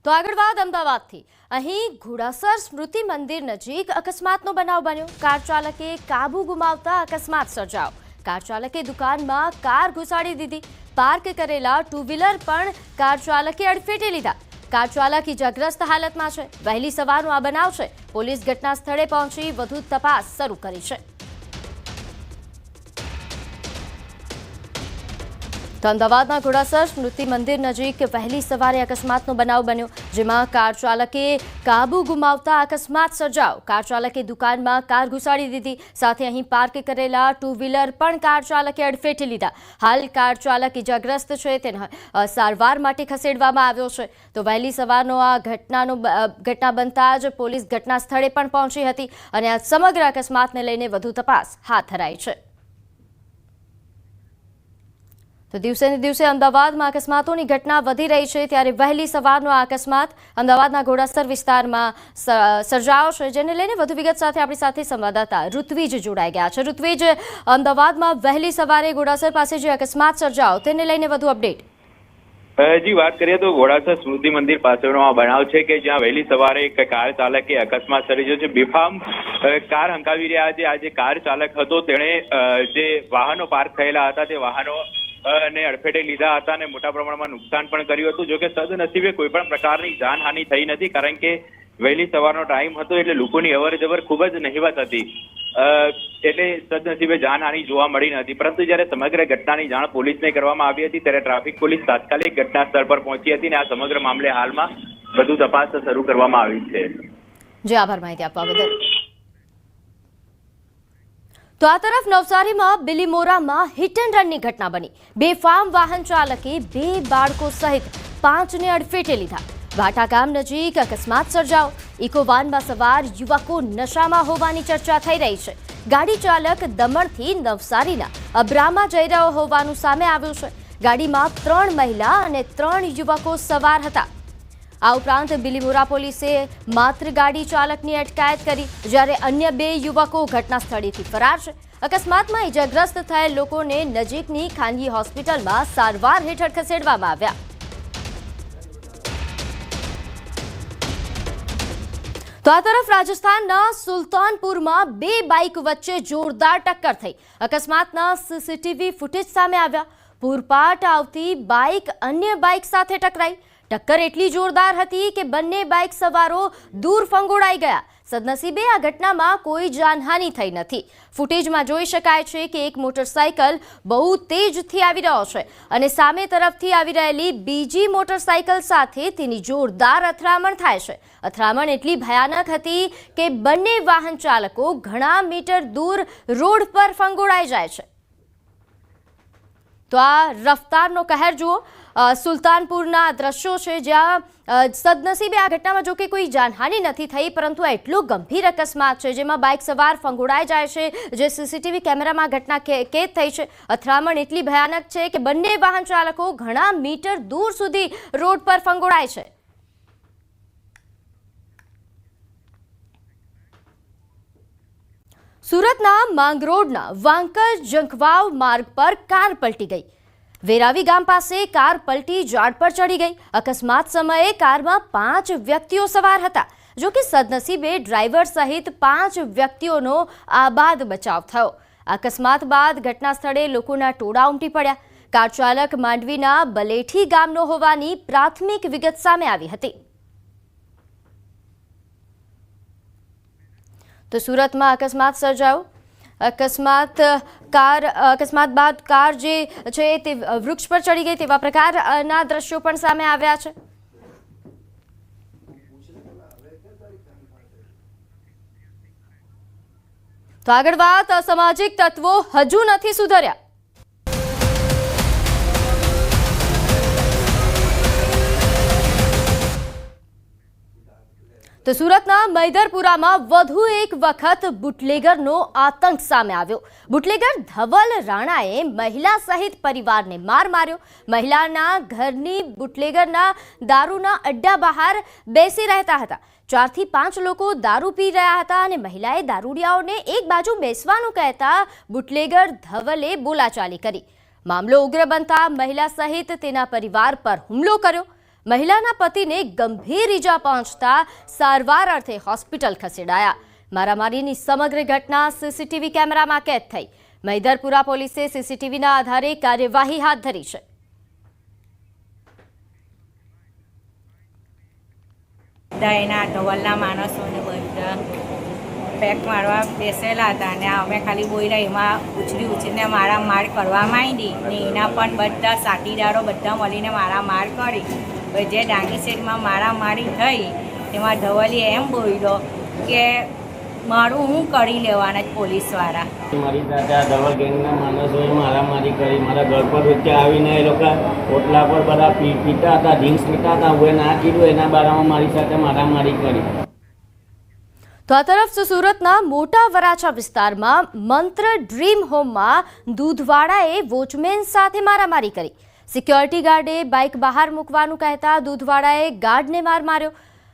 તો આગળ વાત અમદાવાદથી અહીં ઘોડાસર સ્મૃતિ મંદિર નજીક અકસ્માતનો બનાવ બન્યો। કાર ચાલકે કાબુ ગુમાવતા અકસ્માત સર્જાયો। કાર ચાલકે દુકાનમાં કાર ઘુસાડી દીધી। પાર્ક કરેલા ટુ વ્હીલર પણ કાર ચાલકે અડફેટે લીધા। કાર ચાલક ઇજાગ્રસ્ત હાલતમાં છે। વહેલી સવારનો આ બનાવ છે। પોલીસ ઘટના સ્થળે પહોંચી વધુ તપાસ શરૂ કરી છે। તો અમદાવાદના ઘોડાસર સ્મૃતિ મંદિર નજીક વહેલી સવારે અકસ્માતનો બનાવ બન્યો, જેમાં કાર ચાલકે કાબુ ગુમાવતા અકસ્માત સર્જાયો। કાર ચાલકે દુકાનમાં કાર ઘુસાડી દીધી, સાથે અહીં પાર્ક કરેલા ટુ વ્હીલર પણ કાર ચાલકે અડફેટે લીધા। હાલ કાર ચાલક ઇજાગ્રસ્ત છે, તેને સારવાર માટે ખસેડવામાં આવ્યો છે। તો વહેલી સવારનો આ ઘટના બનતા જ પોલીસ ઘટના સ્થળે પણ પહોંચી હતી અને આ સમગ્ર અકસ્માતને લઈને વધુ તપાસ હાથ ધરાઈ છે। તો દિવસે ને દિવસે અમદાવાદમાં અકસ્માતોની ઘટના વધી રહી છે, ત્યારે વહેલી સવારનો આ અકસ્માત અમદાવાદના ઘોડાસર વિસ્તારમાં સર્જાયો છે, જેને લઈને વધુ વિગત સાથે આપણી સાથે સંવાદદાતા ઋત્વિજ જોડાઈ ગયા છે। ઋત્વિજ, અમદાવાદમાં વહેલી સવારે ઘોડાસર પાસે જે અકસ્માત સર્જાયો તેને લઈને વધુ અપડેટ। જી, વાત કરીએ તો ઘોડાસર સ્મૃતિ મંદિર પાસેનો આ બનાવ છે કે જ્યાં વહેલી સવારે એક કાર ચાલકે અકસ્માત સર્જ્યો છે। બેફામ કાર હંકાવી રહ્યા છે। આ જે કાર ચાલક હતો તેણે જે વાહનો પાર્ક થયેલા હતા તે વાહનો ને અડફેટે લીધા હતા અને મોટા પ્રમાણમાં નુકસાન પણ કર્યું હતું। જોકે સદનસીબે કોઈ પણ પ્રકારની જાનહાનિ થઈ નથી, કારણ કે વહેલી સવારનો ટાઈમ હતો એટલે લોકોની અવર જવર ખૂબ જ નહિવત હતી, એટલે સદનસીબે જાનહાનિ જોવા મળી નથી। પરંતુ જ્યારે સમગ્ર ઘટનાની જાણ પોલીસને કરવામાં આવી હતી ત્યારે ટ્રાફિક પોલીસ તાત્કાલિક ઘટના સ્થળ પર પહોંચી હતી અને આ સમગ્ર મામલે હાલમાં વધુ તપાસ શરૂ કરવામાં આવી છે। જી, આભાર માહિતી આપવા બદલ। તો આ તરફ નવસારીમાં બિલીમોરામાં હિટ એન્ડ રનની ઘટના બની। બેફામ વાહન ચાલકે 2 બાળકો સહિત 5ને અડફેટે લીધા। વાટા ગામ નજીક અકસ્માત સર્જાયો। ઇકોવાનમાં સવાર યુવકો નશામાં હોવાની ચર્ચા થઈ રહી છે। ગાડી ચાલક દમણથી નવસારીના અબ્રામાં જઈ રહ્યો હોવાનું સામે આવ્યું છે। ગાડીમાં 3 મહિલા અને 3 યુવકો સવાર હતા। આ ઉપરાંત બિલીમોરા પોલીસે માત્ર ગાડી ચાલકની અટકાયત કરી, જ્યારે અન્ય 2 યુવકો ઘટના સ્થળેથી ફરાર છે। અકસ્માતમાં ઇજાગ્રસ્ત થયેલ લોકોને નજીકની ખાનગી હોસ્પિટલમાં સારવાર હેઠળ ખસેડવામાં આવ્યા। તો આ તરફ રાજસ્થાનના સુલતાનપુરમાં 2 બાઇક વચ્ચે જોરદાર ટક્કર થઈ। અકસ્માતના સીસીટીવી ફૂટેજ સામે આવ્યા। પૂરપાટ આવતી બાઇક અન્ય બાઇક સાથે ટકરાઈ। ટક્કર એટલી જોરદાર હતી કે બંને બાઇક સવારો દૂર ફંગોળાઈ ગયા। સદનસીબે આ ઘટનામાં કોઈ જાનહાનિ થઈ નથી। ફૂટેજમાં જોઈ શકાય છે કે એક મોટરસાઇકલ બહુ તેજથી આવી રહ્યો છે અને સામે તરફથી આવી રહેલી બીજી મોટરસાઇકલ સાથે તેની જોરદાર અથડામણ થાય છે। અથડામણ એટલી ભયાનક હતી કે બંને વાહન ચાલકો ઘણા મીટર દૂર રોડ પર ફંગોળાઈ જાય છે। તો આ રફતારનો કહેર જુઓ। સુલતાનપુરના દ્રશ્યો છે, જ્યાં સદનસીબે આ ઘટનામાં જો કે કોઈ જાનહાનિ નથી થઈ, પરંતુ આ એટલો ગંભીર અકસ્માત છે જેમાં બાઇક સવાર ફંગોળાઈ જાય છે, જે સીસીટીવી કેમેરામાં ઘટના કેદ થઈ છે। અથડામણ એટલી ભયાનક છે કે બંને વાહન ચાલકો ઘણા મીટર દૂર સુધી રોડ પર ફંગોળાય છે। સુરતના માંગરોળના વાંકલ જંખવાવ માર્ગ પર કાર પલટી ગઈ। વેરાવી ગામ પાસે કાર પલટી ઝાડ પર ચડી ગઈ। અકસ્માત સમયે કારમાં 5 વ્યક્તિઓ સવાર હતા, જો કે સદનસીબે ડ્રાઈવર સહિત 5 વ્યક્તિઓનો આબાદ બચાવ થયો। અકસ્માત બાદ ઘટના સ્થળે લોકોના ટોળા ઉમટી પડ્યા। કાર ચાલક માંડવીના બલેઠી ગામનો હોવાની પ્રાથમિક વિગત સામે આવી હતી। તો સુરતમાં અકસ્માત સર્જાયો। અકસ્માત બાદ કાર જે છે તે વૃક્ષ પર ચડી ગઈ તેવા પ્રકારના દ્રશ્યો પણ સામે આવ્યા છે। તો આગળ વાત, અસામાજિક તત્વો હજુ નથી સુધર્યા। તો સુરતના મૈદરપુરામાં વધુ એક વખત બુટલેગરનો આતંક સામે આવ્યો। બુટલેગર ધવલ રાણાએ મહિલા સહિત પરિવારને માર માર્યો। મહિલાના ઘરની બુટલેગરના દારૂના અડ્ડા બહાર બેસી રહેતા હતા। 4 થી 5 લોકો દારૂ પી રહ્યા હતા અને મહિલાએ દારૂડિયાઓને એક બાજુ બેસવાનું કહેતા બુટલેગર ધવલે બોલાચાલી કરી। મામલો ઉગ્ર બનતા મહિલા સહિત તેના પરિવાર પર હુમલો કર્યો। મહિલાના પતિને ગંભીર ઈજા પહોંચતા સારવાર અર્થે હોસ્પિટલ ખસેડાયા। મારામારીની સમગ્ર ઘટના સીસીટીવી કેમેરામાં કેદ થઈ। મૈદરપુરા પોલીસે સીસીટીવીના આધારે કાર્યવાહી હાથ ધરી છે। એના ધવલના માણસોને બધા પેક મારવા બેસેલા હતા અને અમે ખાલી બોલ્યા એમાં ઉછળીને મારામાર કરવા માંડી ને એના પણ બધા સાથીદારો બધા મળીને મારામાર કરી। જે ડાંગી શેરીમાં મારામારી થઈ એમાં ધવલીએ એમ બોલ્યો કે મારું હું કરી લેવાના જ પોલીસવાળા। મારી સાથે આ ધવલ ગેંગના માણસોએ મારામારી કરી। મારા ઘર પર વચ્ચે આવીને એ લોકો ઓટલા પર બધા પીતા હતા, ડ્રિંક્સ પીતા હતા। હું ના કીધું એના બારામાં મારી સાથે મારામારી કરી। તો આ તરફ સુરતના મોટા વરાછા વિસ્તારમાં મંત્ર ડ્રીમ હોમમાં દૂધવાળાએ વોચમેન સાથે મારામારી કરી। સિક્યોરિટી ગાર્ડે બાઇક બહાર મૂકવાનું કહેતા દૂધવાળાએ ગાર્ડને માર માર્યો।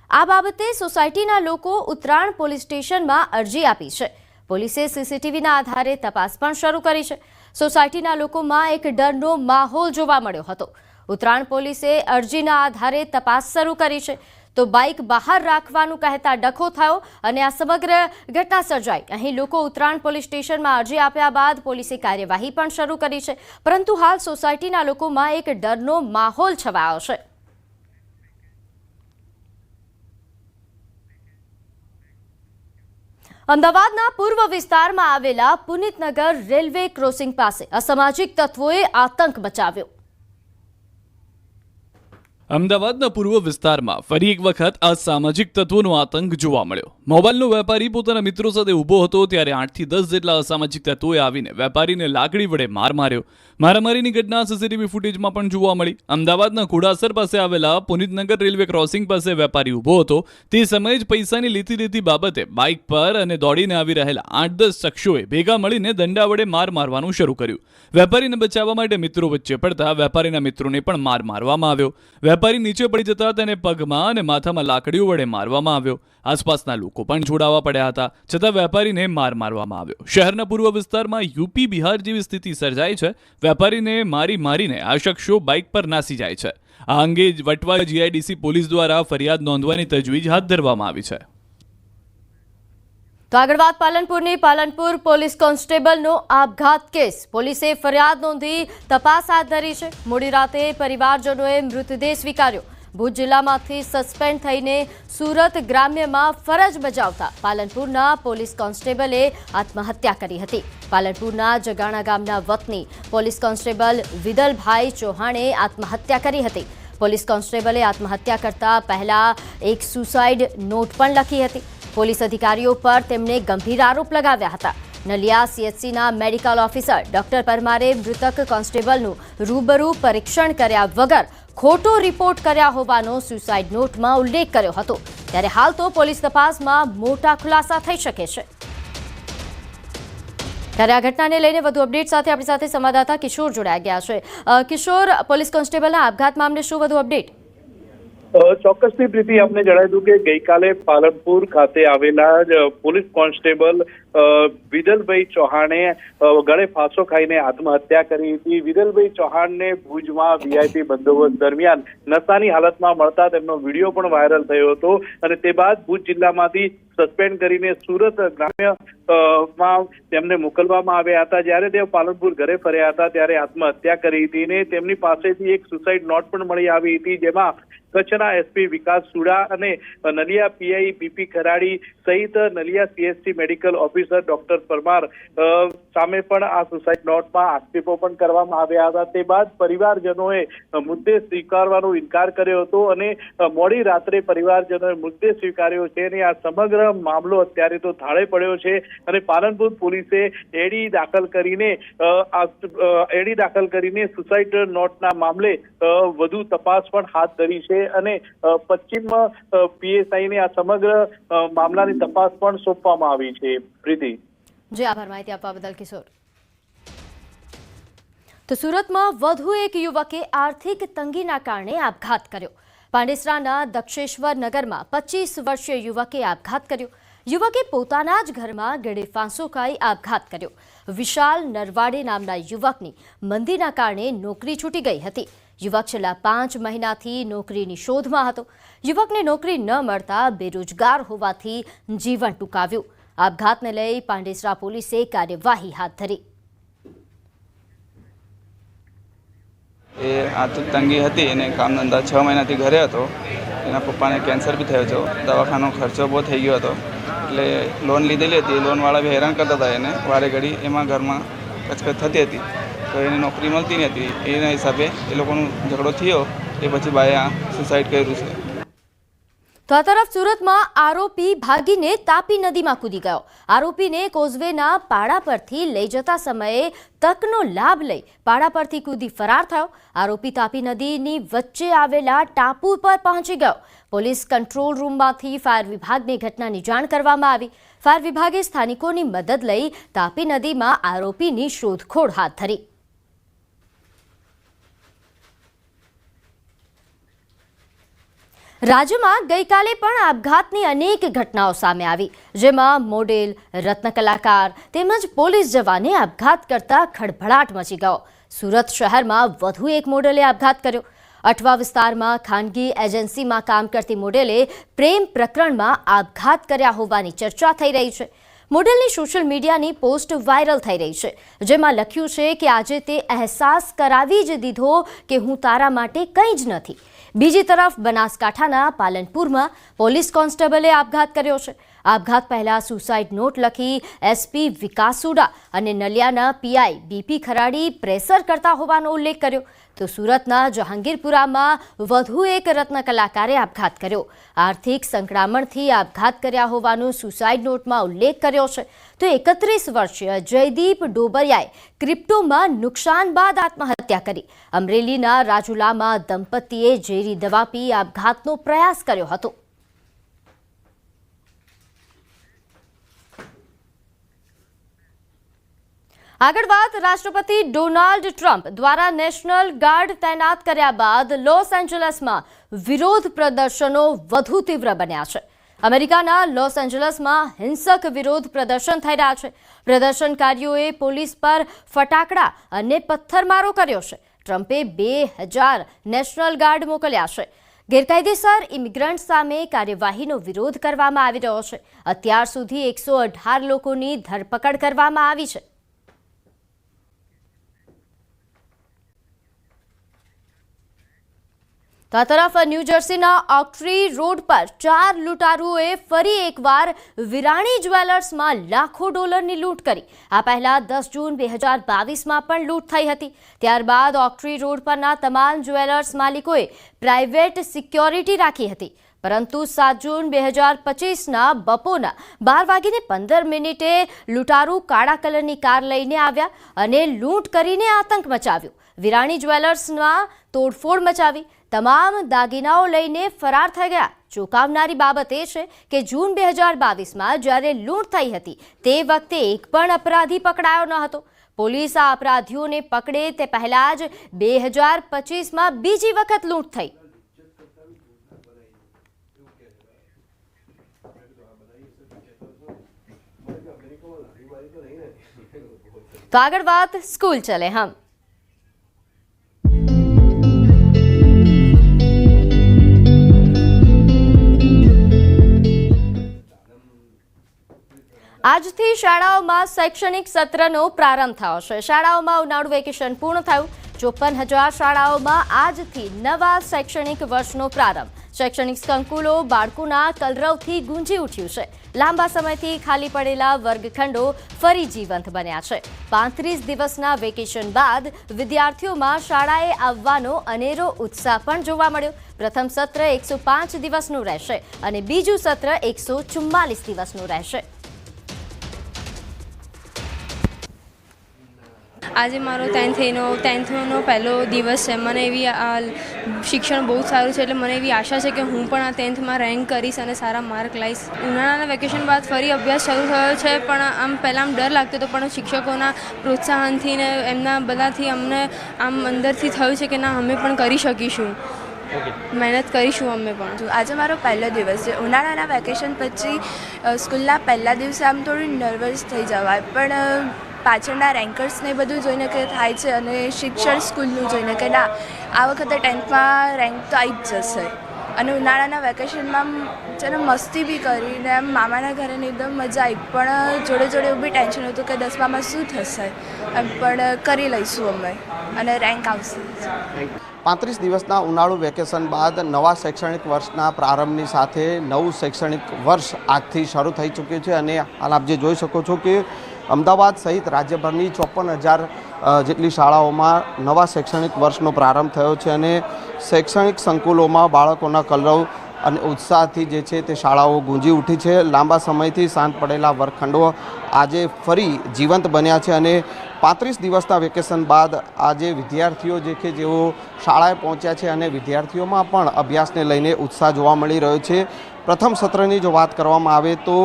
આ બાબતે સોસાયટીના લોકો ઉત્તરાણ પોલીસ સ્ટેશનમાં અરજી આપી છે। પોલીસે સીસીટીવીના આધારે તપાસ પણ શરૂ કરી છે। સોસાયટીના લોકોમાં એક ડરનો માહોલ જોવા મળ્યો હતો। ઉત્તરાણ પોલીસે અરજીના આધારે તપાસ શરૂ કરી છે। તો બાઇક બહાર રાખવાનું કહેતા ડખો થયો અને આ સમગ્ર ઘટના સર્જાઈ। અહીં લોકો ઉત્તરાણ પોલીસ સ્ટેશનમાં અરજી આપ્યા બાદ પોલીસે કાર્યવાહી પણ શરૂ કરી છે, પરંતુ હાલ સોસાયટીના લોકોમાં એક ડરનો માહોલ છવાયો છે। અમદાવાદના પૂર્વ વિસ્તારમાં આવેલા પુનિતનગર રેલવે ક્રોસિંગ પાસે અસામાજિક તત્વોએ આતંક મચાવ્યો। અમદાવાદના પૂર્વ વિસ્તારમાં ફરી એક વખત અસામાજિક તત્વોનો આતંક જોવા મળ્યો। મોબાઈલનો વેપારી પોતાના મિત્રો સાથે ઊભો હતો ત્યારે 8 થી 10 જેટલા અસામાજિક તત્વોએ આવીને વેપારીને લાકડી વડે માર માર્યો। મારામારીની ઘટના સીસીટીવી ફૂટેજમાં પણ જોવા મળી। અમદાવાદના ઘોડાસર પાસે આવેલા પુનિતનગર રેલવે ક્રોસિંગ પાસે વેપારી ઊભો હતો। તે સમયે જ પૈસાની લેતી બાબતે બાઇક પર અને દોડીને આવી રહેલા 8-10 શખ્સોએ ભેગા મળીને દંડા વડે માર મારવાનું શરૂ કર્યું। વેપારીને બચાવવા માટે મિત્રો વચ્ચે પડતા વેપારીના મિત્રોને પણ માર મારવામાં આવ્યો। વેપારી નીચે પડી જતા તેને પગમાં અને માથામાં લાકડીઓ વડે મારવામાં આવ્યો। આસપાસના લોકો પણ જોડાવા પડ્યા હતા, છતાં વેપારીને માર મારવામાં આવ્યો। શહેરના પૂર્વ વિસ્તારમાં યુપી બિહાર જેવી સ્થિતિ સર્જાઈ છે। વેપારીને મારીને આ શખ્સો બાઇક પર નાસી જાય છે। આ અંગે વટવા જીઆઈડીસી પોલીસ દ્વારા ફરિયાદ નોંધવાની તજવીજ હાથ ધરવામાં આવી છે। તો આગળ વાત પાલનપુરની। પાલનપુર પોલીસ કોન્સ્ટેબલનો આપઘાત કેસ। પોલીસે ફરિયાદ નોંધી તપાસ હાથ ધરી છે। મોડી રાતે પરિવારજનોએ મૃતદેહ સ્વીકાર્યો। ભુજ જિલ્લામાંથી સસ્પેન્ડ થઈને સુરત ગ્રામ્યમાં ફરજ બજાવતા પાલનપુરના પોલીસ કોન્સ્ટેબલે આત્મહત્યા કરી હતી। પાલનપુરના જગાણા ગામના વતની પોલીસ કોન્સ્ટેબલ વિદલભાઈ ચૌહાણે આત્મહત્યા કરી હતી। પોલીસ કોન્સ્ટેબલે આત્મહત્યા કરતા પહેલા એક સુસાઇડ નોટ પણ લખી હતી। પોલીસ અધિકારીઓ પર તેમણે ગંભીર આરોપ લગાવ્યા હતા। નલિયા સીએચસીના મેડિકલ ઓફિસર ડોક્ટર પરમારે મૃતક કોન્સ્ટેબલનું રૂબરૂ પરીક્ષણ કર્યા વગર ખોટો રિપોર્ટ કર્યા હોવાનો સુસાઇડ નોટમાં ઉલ્લેખ કર્યો હતો। ત્યારે હાલ તો પોલીસ તપાસમાં મોટા ખુલાસા થઈ શકે છે। ત્યારે આ ઘટનાને લઈને વધુ અપડેટ સાથે આપણી સાથે સંવાદદાતા કિશોર જોડાઈ ગયા છે। કિશોર, પોલીસ કોન્સ્ટેબલના આપઘાત મામલે શું વધુ અપડેટ? ચોક્કસથી પ્રીતિ, આપને જણાવી દઉં કે ગઈકાલે પાલનપુર ખાતે આવેલા પોલીસ કોન્સ્ટેબલ વિદલભાઈ ચૌહાણે ગળે ફાંસો ખાઈને આત્મહત્યા કરી હતી। વિદલભાઈ ચૌહાણને ભુજમાં વીઆઈપી બંદોબસ્ત દરમિયાન નશાની હાલતમાં મળતા તેમનો વિડીયો પણ વાયરલ થયો હતો અને તે બાદ ભુજ જિલ્લામાંથી સસ્પેન્ડ કરીને સુરત ગ્રામ્ય માં તેમને મોકલવામાં આવ્યા હતા। જ્યારે તેઓ પાલનપુર ઘરે ફર્યા હતા ત્યારે આત્મહત્યા કરી હતી અને તેમની પાસેથી એક સુસાઇડ નોટ પણ મળી આવી હતી, જેમાં કચ્છના એસપી વિકાસ સુડા અને નલિયા પીઆઈ બીપી ખરાડી સહિત Naliya CHC medical officer doctor Parmar સામે પણ આ સુસાઇડ નોટમાં આક્ષેપો પણ કરવામાં આવ્યા હતા। તે બાદ પરિવારજનોએ મુદ્દે સ્વીકારવાનો ઇનકાર કર્યો હતો અને મોડી રાત્રે પરિવારજનોએ મુદ્દે સ્વીકાર્યો છે અને આ સમગ્ર મામલો અત્યારે તો થાળે પડ્યો છે અને પાલનપુર પોલીસે એડી દાખલ કરીને સુસાઇડ નોટના મામલે વધુ તપાસ પણ હાથ ધરી છે અને પશ્ચિમ પીએસઆઈને આ સમગ્ર મામલાની તપાસ પણ સોંપવામાં આવી છે। પ્રીતિ, જી આભાર માહિતી આપવા બદલ કિશોર। તો સુરતમાં વધુ એક યુવકે આર્થિક તંગીના કારણે આપઘાત કર્યો। પાંડેસરાના દક્ષેશ્વર નગરમાં 25 વર્ષીય યુવકે આપઘાત કર્યો। યુવકે પોતાના જ ઘરમાં ગળે ફાંસો ખાઈ આપઘાત કર્યો। વિશાલ નરવાડે નામના યુવકની મંદીના કારણે નોકરી છૂટી ગઈ હતી। યુવક છેલ્લા 5 મહિનાથી નોકરીની શોધમાં હતો. યુવકને નોકરી ન મળતા બેરોજગાર હોવાથી જીવન ટૂંકાવ્યું. આપઘાતને લઈ પાંડેસરા પોલીસે કાર્યવાહી હાથ ધરી. એ આર્થિક તંગી હતી અને કામ ધંધા 6 મહિનાથી ઘરે હતો. એના પપ્પાને કેન્સર બી થયો હતો. દવાખાનો ખર્ચો બહુ થઈ ગયો હતો એટલે લોન લીધેલી હતી. લોનવાળા બી હેરાન કરતા હતા એને વારે ઘડી. એમાં ઘરમાં કચકચ થતી હતી તો એને નોકરી મળતી નથી. એના હિસાબે એ લોકોનો ઝઘડો થયો. એ પછી બાએ આ સુસાઇડ કર્યું છે. તો આ તરફ સુરતમાં આરોપી ભાગીને તાપી નદીમાં કૂદી ગયો. આરોપીને કોઝવેના પાડા પરથી લઈ જતા સમયે તકનો લાભ લઈ પાડા પરથી કૂદી ફરાર થયો. આરોપી તાપી નદીની વચ્ચે આવેલા ટાપુ પર પહોંચી ગયો. પોલીસ કંટ્રોલ રૂમમાંથી ફાયર વિભાગને ઘટનાની જાણ કરવામાં આવી. ફાયર વિભાગે સ્થાનિકોની મદદ લઈ તાપી નદીમાં આરોપીની શોધખોળ હાથ ધરી. રાજ્યમાં ગઈકાલે પણ આપઘાતની અનેક ઘટનાઓ સામે આવી, જેમાં મોડેલ, રત્ન કલાકાર તેમજ પોલીસ જવાને આપઘાત કરતા ખળભળાટ મચી ગયો. સુરત શહેરમાં વધુ એક મોડેલે આપઘાત કર્યો. અઠવા વિસ્તારમાં ખાનગી એજન્સીમાં કામ કરતી મોડેલે પ્રેમ પ્રકરણમાં આપઘાત કર્યા હોવાની ચર્ચા થઈ રહી છે. મોડેલની સોશિયલ મીડિયાની પોસ્ટ વાયરલ થઈ રહી છે, જેમાં લખ્યું છે કે આજે તે અહેસાસ કરાવી જ દીધો કે હું તારા માટે કંઈ જ નથી. બીજી તરફ બનાસકાંઠાના પાલનપુરમાં પોલીસ કોન્સ્ટેબલે આપઘાત કર્યો છે. આપઘાત પહેલા સુસાઇડ નોટ લખી એસપી વિકાસુડા અને નલિયાના પીઆઈ બીપી ખરાડી પ્રેશર કરતા હોવાનો ઉલ્લેખ કર્યો. તો સુરતના જહાંગીરપુરામાં વધુ એક રત્ન કલાકારે આપઘાત કર્યો. આર્થિક સંકળામણથી આપઘાત કર્યા હોવાનો સુસાઇડ નોટમાં ઉલ્લેખ કર્યો છે. તો 31 વર્ષીય જયદીપ ડોબરિયાએ ક્રિપ્ટોમાં નુકસાન બાદ આત્મહત્યા કરી. અમરેલીના રાજુલામાં દંપતીએ ઝેરી દવા પી આપઘાતનો પ્રયાસ કર્યો હતો. આગળ વાત રાષ્ટ્રપતિ ડોનાલ્ડ ટ્રમ્પ દ્વારા નેશનલ ગાર્ડ તૈનાત કર્યા બાદ લોસ એન્જલસમાં વિરોધ પ્રદર્શનો વધુ તીવ્ર બન્યા છે. અમેરિકાના લોસ એન્જલસમાં હિંસક વિરોધ પ્રદર્શન થઈ રહ્યા છે. પ્રદર્શનકારીઓએ પોલીસ પર ફટાકડા અને પથ્થરમારો કર્યો છે. ટ્રમ્પે 2000 નેશનલ ગાર્ડ મોકલ્યા છે. ગેરકાયદેસર ઇમિગ્રન્ટ સામે કાર્યવાહીનો વિરોધ કરવામાં આવી રહ્યો છે. અત્યાર સુધી 118 લોકોની ધરપકડ કરવામાં આવી છે. તો આ તરફ ન્યૂજર્સીના ઓક્ટ્રી રોડ પર 4 લૂંટારુઓએ ફરી એકવાર વિરાણી જ્વેલર્સમાં લાખો ડોલરની લૂંટ કરી. આ પહેલા 10 જૂન 2022માં પણ લૂંટ થઈ હતી. ત્યારબાદ ઓક્ટ્રી રોડ પરના તમામ જ્વેલર્સ માલિકોએ પ્રાઇવેટ સિક્યોરિટી રાખી હતી. પરંતુ 7 જૂન 2025ના બપોરના 12:15 લૂંટારુ કાળા કલરની કાર લઈને આવ્યા અને લૂંટ કરીને આતંક મચાવ્યો. વિરાણી જ્વેલર્સમાં તોડફોડ મચાવી તમામ દાગીનાઓ લઈને ફરાર થઈ ગયા. ચોંકાવનારી બાબત એ છે કે જૂન 2022માં જ્યારે લૂંટ થઈ હતી તે વખતે એક પણ અપરાધી પકડાયો ન હતો. પોલીસ આ અપરાધીઓને પકડે તે પહેલા જ 2025માં બીજી વખત લૂંટ થઈ. તો આગળ વાત સ્કૂલ ચલે હમ. આજથી શાળાઓમાં શૈક્ષણિક સત્રનો પ્રારંભ થયો છે. શાળાઓમાં ઉનાળુ વેકેશન પૂર્ણ થયું. 54,000 શાળાઓમાં આજથી નવા શૈક્ષણિક વર્ષનો પ્રારંભ. શૈક્ષણિક સંકુલો બાળકોના કલરવથી ગુંજી ઉઠ્યું છે. લાંબા સમયથી ખાલી પડેલા વર્ગખંડો ફરી જીવંત બન્યા છે. 35 દિવસના વેકેશન બાદ વિદ્યાર્થીઓમાં શાળાએ આવવાનો અનેરો ઉત્સાહ પણ જોવા મળ્યો. પ્રથમ સત્ર 105 દિવસનું રહેશે અને બીજું સત્ર 144 દિવસનું રહેશે. આજે મારો ટેન્થનો પહેલો દિવસ છે. મને એવી શિક્ષણ બહુ સારું છે એટલે મને એવી આશા છે કે હું પણ આ 10થમાં રેન્ક કરીશ અને સારા માર્ક લાવીશ. ઉનાળાના વેકેશન બાદ ફરી અભ્યાસ શરૂ થયો છે, પણ આમ પહેલાં ડર લાગતો હતો, પણ શિક્ષકોના પ્રોત્સાહનથી ને એમના બધાથી અમને આમ અંદરથી થયું છે કે ના અમે પણ કરી શકીશું, મહેનત કરીશું અમે પણ. આજે મારો પહેલો દિવસ છે. ઉનાળાના વેકેશન પછી સ્કૂલના પહેલા દિવસે આમ થોડું નર્વસ થઈ જવાય, પણ પાછળના રેન્કર્સને બધું જોઈને કે થાય છે અને શિક્ષણ સ્કૂલનું જોઈને કે ના આ વખતે 10થમાં રેન્ક તો આવી જ જશે. અને ઉનાળાના વેકેશનમાં છે ને મસ્તી બી કરીને એમ મામાના ઘરે ને એકદમ મજા આવી, પણ જોડે જોડે એવું બી ટેન્શન હતું કે 10મામાં શું થશે, પણ કરી લઈશું અમે અને રેન્ક આવશે. 35 દિવસના ઉનાળુ વેકેશન બાદ નવા શૈક્ષણિક વર્ષના પ્રારંભની સાથે નવું શૈક્ષણિક વર્ષ આજથી શરૂ થઈ ચૂક્યું છે અને હાલ આપ જે જોઈ શકો છો કે અમદાવાદ સહિત રાજ્યભરની 54,000 જેટલી શાળાઓમાં નવા શૈક્ષણિક વર્ષનો પ્રારંભ થયો છે અને શૈક્ષણિક સંકુલોમાં બાળકોના કલરવ અને ઉત્સાહથી જે છે તે શાળાઓ ગુંજી ઉઠી છે. લાંબા સમયથી શાંત પડેલા વર્ગખંડો આજે ફરી જીવંત બન્યા છે અને 35 દિવસના વેકેશન બાદ આજે વિદ્યાર્થીઓ જે કે જેઓ શાળાએ પહોંચ્યા છે અને વિદ્યાર્થીઓમાં પણ અભ્યાસને લઈને ઉત્સાહ જોવા મળી રહ્યો છે. પ્રથમ સત્રની જો વાત કરવામાં આવે તો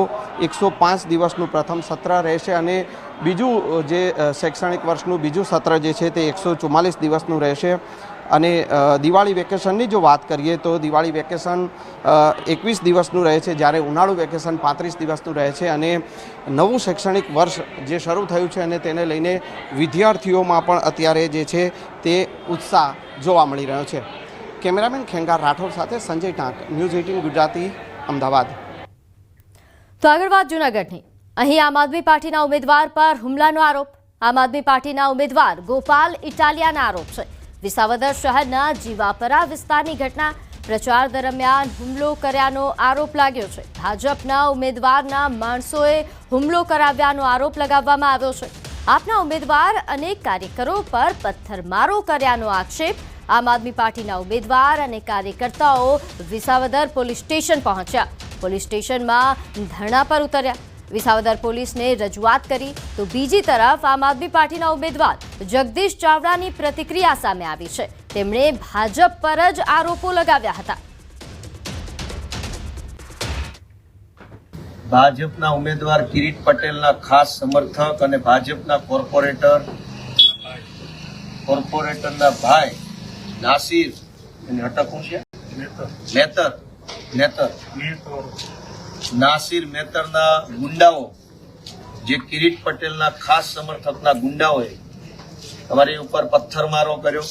105 દિવસનું પ્રથમ સત્ર રહેશે અને બીજું જે શૈક્ષણિક વર્ષનું બીજું સત્ર જે છે તે 144 દિવસનું રહેશે. અને દિવાળી વેકેશનની જો વાત કરીએ તો દિવાળી વેકેશન 21 દિવસનું રહે છે, જ્યારે ઉનાળુ વેકેશન 35 દિવસનું રહે છે અને નવું શૈક્ષણિક વર્ષ જે શરૂ થયું છે અને તેને લઈને વિદ્યાર્થીઓમાં પણ અત્યારે જે છે તે ઉત્સાહ જોવા મળી રહ્યો છે. કેમેરામેન ખેંગાર રાઠોડ સાથે સંજય ટાંક, ન્યૂઝ 18 ગુજરાતી, અમદાવાદ. તો આગળ વાત જૂનાગઢની. અહીં આમ આદમી પાર્ટીના ઉમેદવાર પર હુમલાનો આરોપ. આમ આદમી પાર્ટીના ઉમેદવાર ગોપાલ ઇટાલિયાના આરોપ છે. વિસાવદર શહેરના જીવાપરા વિસ્તારની ઘટના. પ્રચાર દરમિયાન હુમલો કર્યાનો આરોપ લાગ્યો છે. ભાજપના ઉમેદવારના માણસોએ હુમલો કરાવ્યાનો આરોપ લગાવવામાં આવ્યો છે. આપના ઉમેદવાર અને કાર્યકરો પર પથ્થરમારો કર્યાનો આક્ષેપ. આમ આદમી પાર્ટીના ઉમેદવાર અને કાર્યકર્તાઓ વિસાવદર પોલીસ સ્ટેશન પહોંચ્યા. પોલીસ સ્ટેશનમાં ધરણા પર ઉતર્યા. વિસાવદર પોલીસને રજૂઆત કરી તો બીજી તરફ આમ આદમી પાર્ટીના ઉમેદવાર જગદીશ ચાવડાની પ્રતિક્રિયા સામે આવી છે. તેમણે ભાજપ પર જ આરોપો લગાવ્યા હતા. ભાજપના ઉમેદવાર કિરીટ પટેલના ખાસ સમર્થક અને ભાજપના કોર્પોરેટરના ભાઈ નાસિર નાસિર મેતરના ગુંડાઓ, જે કિરીટ પટેલના ખાસ સમર્થકના ગુંડાઓએ અમારી ઉપર પથ્થરમારો કર્યો.